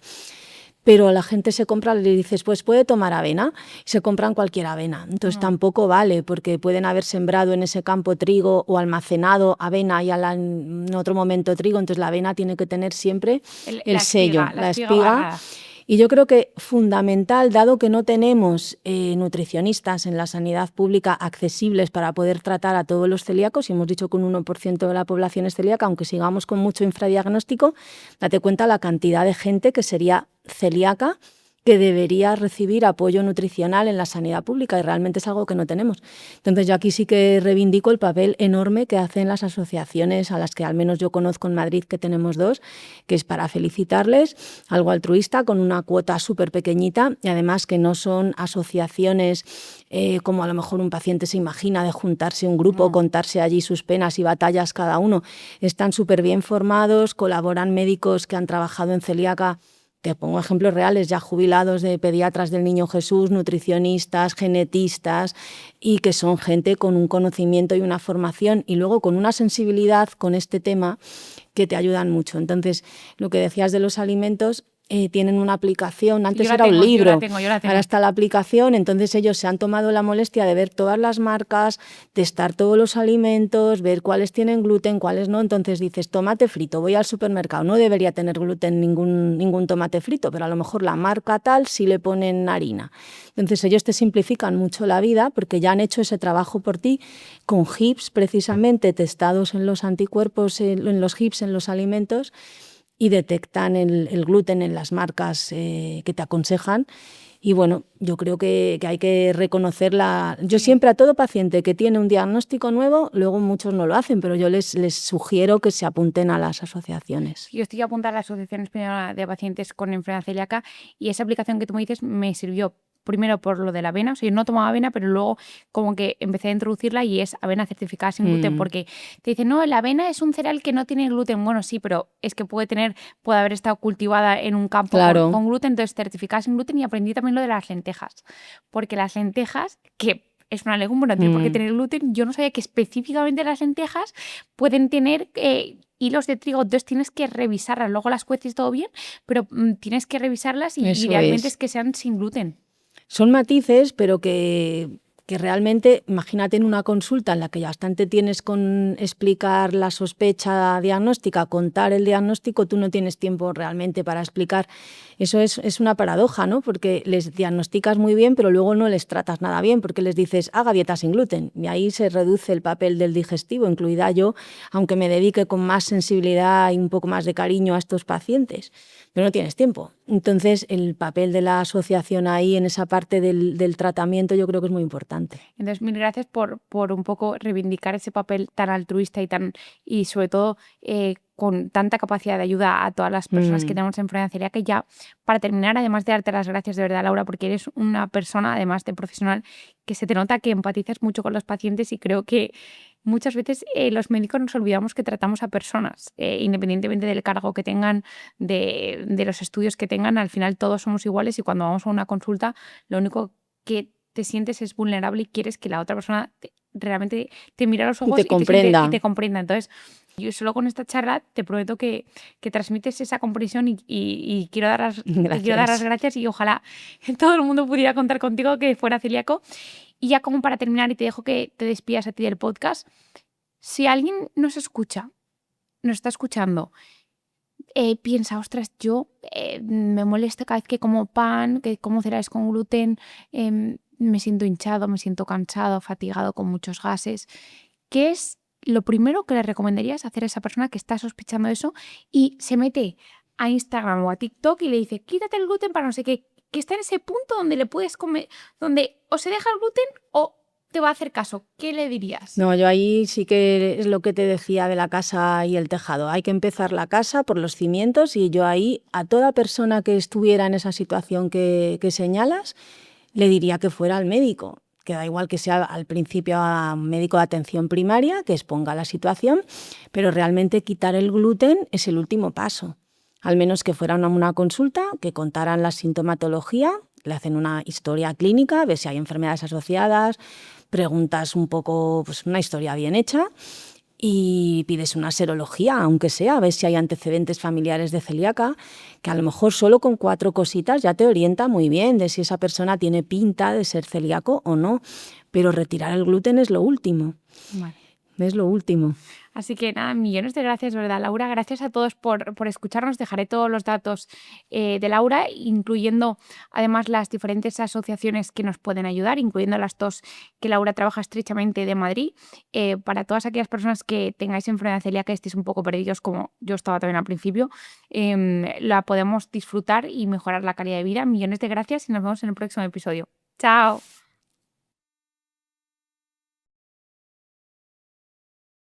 Pero la gente se compra, le dices, pues puede tomar avena, y se compran cualquier avena. Entonces tampoco vale, porque pueden haber sembrado en ese campo trigo o almacenado avena y en otro momento trigo, entonces la avena tiene que tener siempre el sello, la espiga. Y yo creo que fundamental, dado que no tenemos nutricionistas en la sanidad pública accesibles para poder tratar a todos los celíacos, y hemos dicho que un 1% de la población es celíaca, aunque sigamos con mucho infradiagnóstico, date cuenta la cantidad de gente que sería celíaca que debería recibir apoyo nutricional en la sanidad pública y realmente es algo que no tenemos. Entonces yo aquí sí que reivindico el papel enorme que hacen las asociaciones a las que al menos yo conozco en Madrid, que tenemos 2, que es para felicitarles, algo altruista con una cuota súper pequeñita y además que no son asociaciones como a lo mejor un paciente se imagina de juntarse un grupo, contarse allí sus penas y batallas cada uno. Están súper bien formados, colaboran médicos que han trabajado en celíaca. Te pongo ejemplos reales, ya jubilados de pediatras del Niño Jesús, nutricionistas, genetistas, y que son gente con un conocimiento y una formación y luego con una sensibilidad con este tema que te ayudan mucho. Entonces, lo que decías de los alimentos, tienen una aplicación, antes era un libro, yo la tengo. Ahora está la aplicación, entonces ellos se han tomado la molestia de ver todas las marcas, testar todos los alimentos, ver cuáles tienen gluten, cuáles no, entonces dices tomate frito, voy al supermercado, no debería tener gluten ningún tomate frito, pero a lo mejor la marca tal sí le ponen harina. Entonces ellos te simplifican mucho la vida porque ya han hecho ese trabajo por ti con HIPs precisamente testados en los anticuerpos, en los HIPs, en los alimentos, y detectan el gluten en las marcas que te aconsejan. Y bueno, yo creo que hay que reconocerla. Yo siempre a todo paciente que tiene un diagnóstico nuevo, luego muchos no lo hacen, pero yo les sugiero que se apunten a las asociaciones. Yo estoy apuntada a la Asociación Española de Pacientes con Enfermedad Celíaca y esa aplicación que tú me dices me sirvió primero por lo de la avena, o sea, yo no tomaba avena, pero luego como que empecé a introducirla y es avena certificada sin gluten, porque te dicen, no, la avena es un cereal que no tiene gluten. Bueno, sí, pero es que puede haber estado cultivada en un campo Claro. con gluten, entonces certificada sin gluten. Y aprendí también lo de las lentejas, porque las lentejas, que es una legumbre, no tiene por qué tener gluten, yo no sabía que específicamente las lentejas pueden tener hilos de trigo, entonces tienes que revisarlas, luego las cueces todo bien, pero tienes que revisarlas y idealmente es que sean sin gluten. Son matices, pero que realmente, imagínate en una consulta en la que ya bastante tienes con explicar la sospecha diagnóstica, contar el diagnóstico, tú no tienes tiempo realmente para explicar. Eso es una paradoja, ¿no? Porque les diagnosticas muy bien, pero luego no les tratas nada bien, porque les dices, haga dieta sin gluten. Y ahí se reduce el papel del digestivo, incluida yo, aunque me dedique con más sensibilidad y un poco más de cariño a estos pacientes. Pero no tienes tiempo. Entonces, el papel de la asociación ahí en esa parte del tratamiento yo creo que es muy importante. Entonces, mil gracias por un poco reivindicar ese papel tan altruista y sobre todo con tanta capacidad de ayuda a todas las personas que tenemos enfermedad celíaca. Y ya, para terminar, además de darte las gracias de verdad, Laura, porque eres una persona, además de profesional, que se te nota que empatizas mucho con los pacientes y creo que muchas veces los médicos nos olvidamos que tratamos a personas, independientemente del cargo que tengan, de los estudios que tengan, al final todos somos iguales y cuando vamos a una consulta, lo único que te sientes es vulnerable y quieres que la otra persona realmente te mire a los ojos y te comprenda. y te comprenda. Entonces, yo solo con esta charla te prometo que transmites esa comprensión y quiero dar te quiero dar las gracias y ojalá todo el mundo pudiera contar contigo que fuera celíaco. Y ya como para terminar, y te dejo que te despidas a ti del podcast, si alguien nos está escuchando, piensa, ostras, yo me molesta cada vez que como pan, que como cereales con gluten, me siento hinchado, me siento cansado, fatigado, con muchos gases. ¿Qué es lo primero que le recomendarías hacer a esa persona que está sospechando eso y se mete a Instagram o a TikTok y le dice, quítate el gluten para no sé qué, que está en ese punto donde le puedes comer, donde o se deja el gluten o te va a hacer caso? ¿Qué le dirías? No, yo ahí sí que es lo que te decía de la casa y el tejado. Hay que empezar la casa por los cimientos y yo ahí a toda persona que estuviera en esa situación que señalas, le diría que fuera al médico. Que da igual que sea al principio a un médico de atención primaria, que exponga la situación, pero realmente quitar el gluten es el último paso. Al menos que fuera una consulta, que contaran la sintomatología, le hacen una historia clínica, ver si hay enfermedades asociadas, preguntas un poco, pues una historia bien hecha y pides una serología, aunque sea, a ver si hay antecedentes familiares de celíaca, que a lo mejor solo con 4 cositas ya te orienta muy bien de si esa persona tiene pinta de ser celíaco o no, pero retirar el gluten es lo último. Vale. es lo último. Así que nada, millones de gracias, ¿verdad, Laura? Gracias a todos por escucharnos. Dejaré todos los datos de Laura, incluyendo además las diferentes asociaciones que nos pueden ayudar, incluyendo las dos que Laura trabaja estrechamente de Madrid. Para todas aquellas personas que tengáis enfermedad celíaca y estéis un poco perdidos, como yo estaba también al principio, la podemos disfrutar y mejorar la calidad de vida. Millones de gracias y nos vemos en el próximo episodio. ¡Chao!